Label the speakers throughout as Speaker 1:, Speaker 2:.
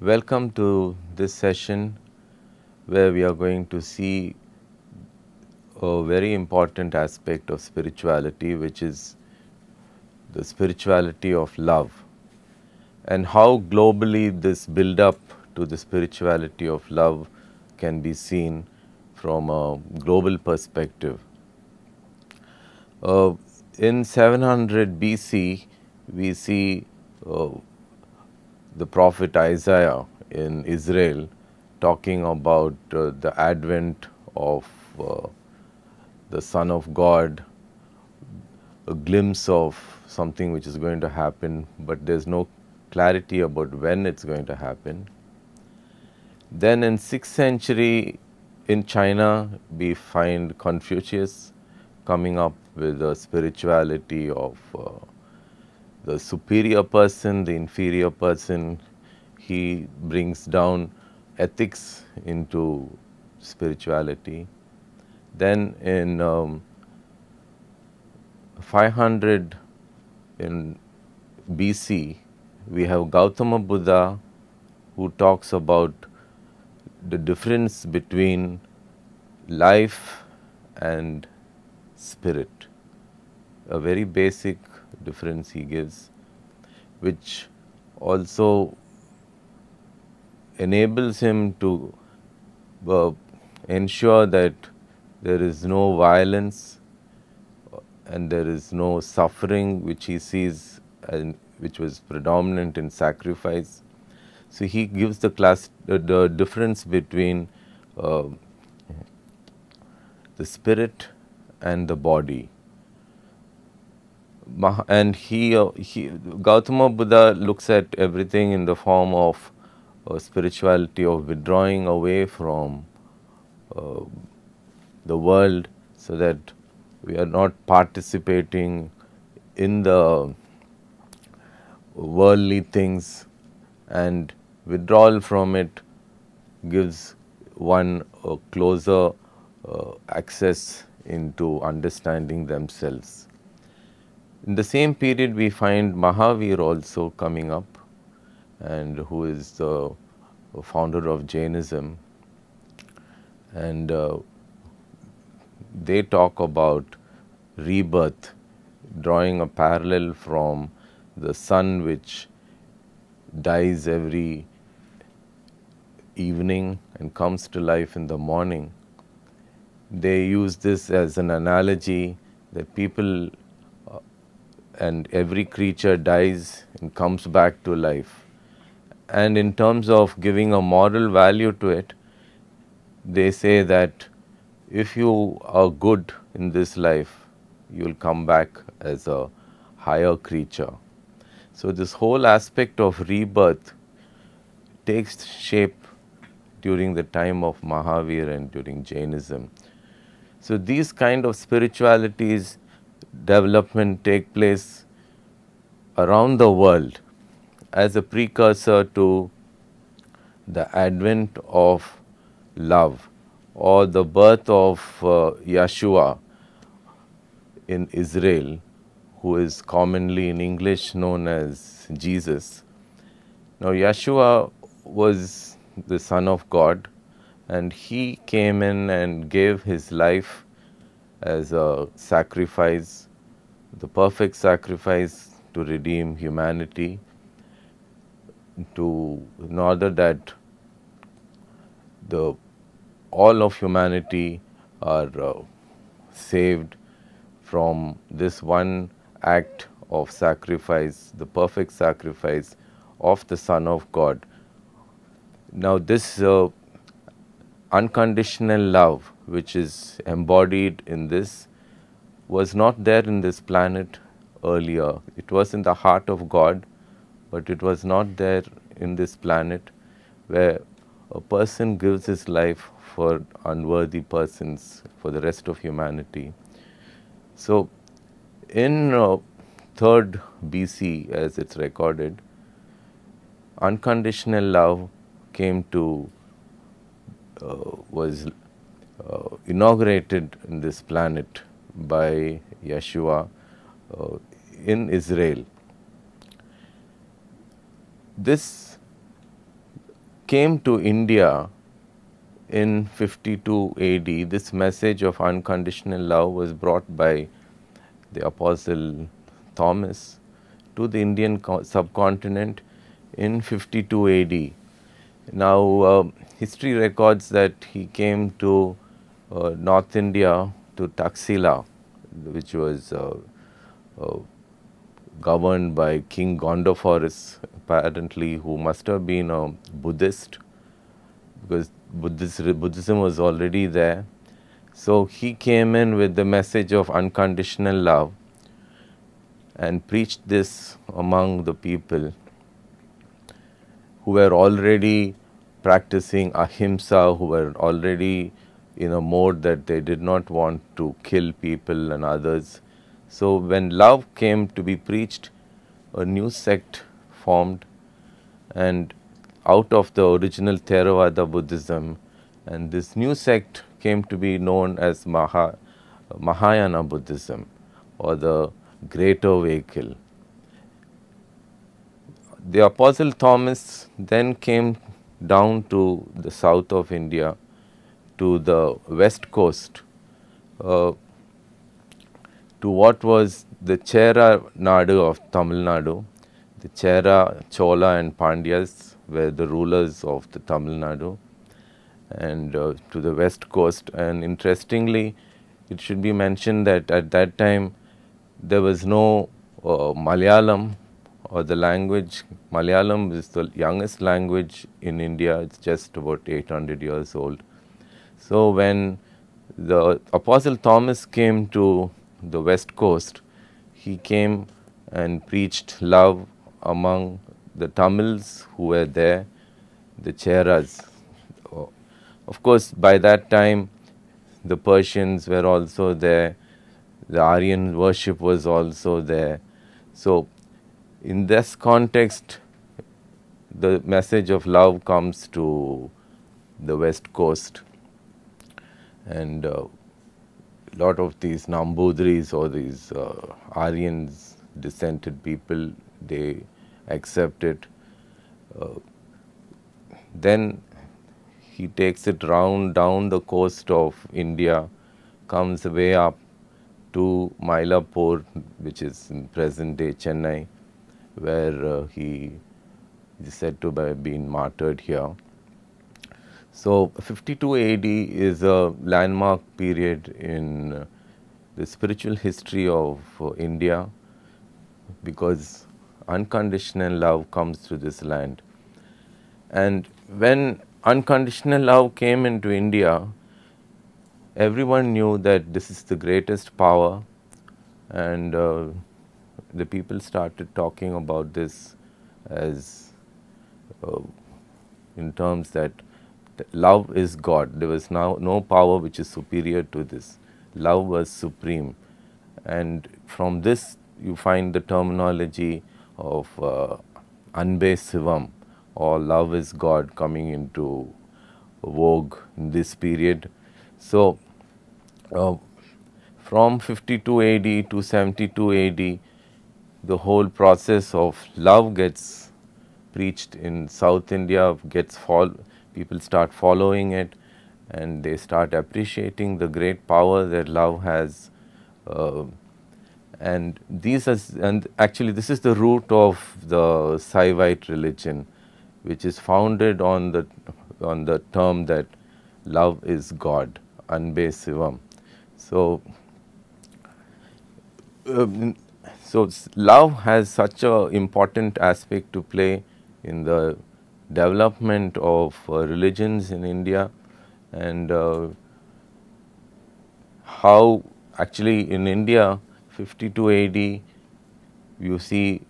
Speaker 1: Welcome to this session where we are going to see a very important aspect of spirituality, which is the spirituality of love, and how globally this build up to the spirituality of love can be seen from a global perspective. In 700 BC, we see the prophet Isaiah in Israel talking about the advent of the Son of God, a glimpse of something which is going to happen, but there's no clarity about when it's going to happen. Then in 6th century in China, we find Confucius coming up with a spirituality of the superior person, the inferior person. He brings down ethics into spirituality. Then in 500 in BC, we have Gautama Buddha, who talks about the difference between life and spirit, a very basic difference he gives, which also enables him to ensure that there is no violence and there is no suffering, which he sees and which was predominant in sacrifice. So he gives the difference between the spirit and the body. And Gautama Buddha looks at everything in the form of spirituality of withdrawing away from the world, so that we are not participating in the worldly things, and withdrawal from it gives one a closer access into understanding themselves. In the same period, we find Mahavir also coming up, and who is the founder of Jainism, and they talk about rebirth, drawing a parallel from the sun which dies every evening and comes to life in the morning. They use this as an analogy that people and every creature dies and comes back to life. And in terms of giving a moral value to it, they say that if you are good in this life, you will come back as a higher creature. So this whole aspect of rebirth takes shape during the time of Mahavir and during Jainism. So these kind of spiritualities development take place around the world as a precursor to the advent of love or the birth of Yeshua in Israel, who is commonly in English known as Jesus. Now Yeshua was the Son of God, and he came in and gave his life as a sacrifice, the perfect sacrifice to redeem humanity, in order that all of humanity are saved from this one act of sacrifice, the perfect sacrifice of the Son of God. Now this unconditional love, which is embodied in this, was not there in this planet earlier. It was in the heart of God, but it was not there in this planet, where a person gives his life for unworthy persons, for the rest of humanity. So in 3rd BC, as it's recorded, unconditional love came to was inaugurated in this planet by Yeshua in Israel. This came to India in 52 AD, this message of unconditional love was brought by the Apostle Thomas to the Indian subcontinent in 52 AD. Now, history records that he came to North India, to Taxila, which was governed by King Gondophares, apparently, who must have been a Buddhist, because Buddhism was already there. So, he came in with the message of unconditional love and preached this among the people who were already practicing ahimsa, who were already in a mode that they did not want to kill people and others. So, when love came to be preached, a new sect formed, and out of the original Theravada Buddhism, and this new sect came to be known as Mahayana Buddhism, or the Greater Vehicle. The Apostle Thomas then came down to the south of India, to the west coast, to what was the Chera Nadu of Tamil Nadu. The Chera, Chola and Pandyas were the rulers of the Tamil Nadu, and to the west coast. And interestingly, it should be mentioned that at that time there was no Malayalam, or the language. Malayalam is the youngest language in India. It's just about 800 years old. So, when the Apostle Thomas came to the west coast, he came and preached love among the Tamils who were there, the Cheras. Of course, by that time the Persians were also there, the Aryan worship was also there. So, in this context, the message of love comes to the west coast, and lot of these Nambudris, or these Aryans descended people, they accept it. Then he takes it round down the coast of India, comes way up to Mylapore, which is in present day Chennai, where he is said to have been martyred here. So, 52 AD is a landmark period in the spiritual history of India, because unconditional love comes to this land. And when unconditional love came into India, everyone knew that this is the greatest power, and the people started talking about this as in terms that love is God. There was now no power which is superior to this. Love was supreme, and from this you find the terminology of Anbe Sivam, or love is God, coming into vogue in this period. So, from 52 AD to 72 AD, the whole process of love gets preached in South India, people start following it, and they start appreciating the great power that love has. And actually this is the root of the Saivite religion, which is founded on the term that love is God, Anbe Sivam. So, love has such an important aspect to play in the development of religions in India, and how actually in India 52 AD you see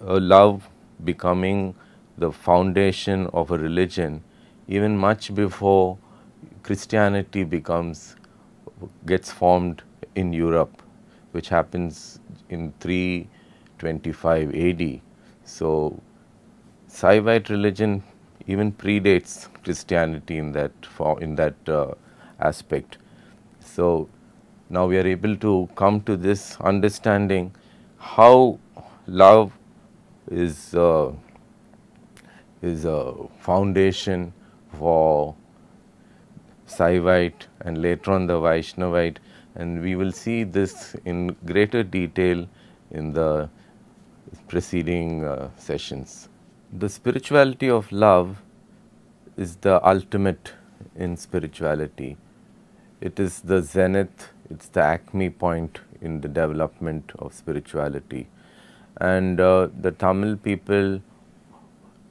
Speaker 1: love becoming the foundation of a religion, even much before Christianity gets formed in Europe, which happens in 325 AD. So, Saivite religion even predates Christianity in that aspect. So, now we are able to come to this understanding how love is is a foundation for Saivite and later on the Vaishnavite, and we will see this in greater detail in the preceding sessions. The spirituality of love is the ultimate in spirituality. It is the zenith, it's the acme point in the development of spirituality. And the Tamil people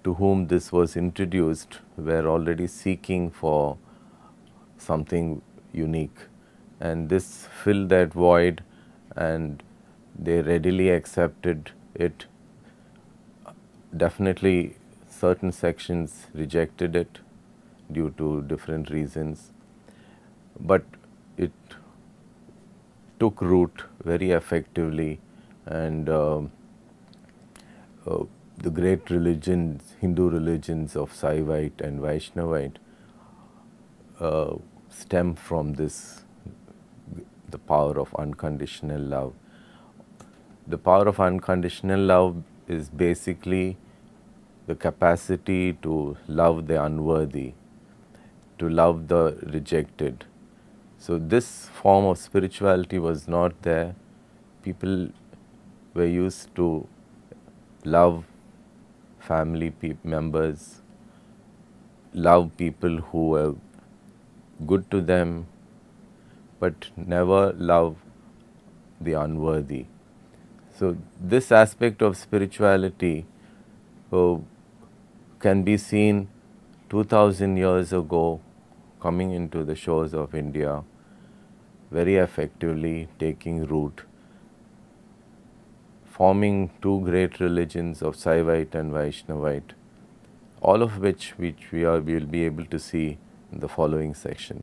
Speaker 1: to whom this was introduced were already seeking for something unique, and this filled that void and they readily accepted it. Definitely certain sections rejected it due to different reasons, but it took root very effectively, and the great religions, Hindu religions of Saivite and Vaishnavite stem from this, the power of unconditional love. The power of unconditional love is basically the capacity to love the unworthy, to love the rejected. So this form of spirituality was not there. People were used to love family members, love people who were good to them, but never love the unworthy. So this aspect of spirituality can be seen 2000 years ago coming into the shores of India, very effectively taking root, forming two great religions of Saivite and Vaishnavite, all of which we will be able to see in the following section.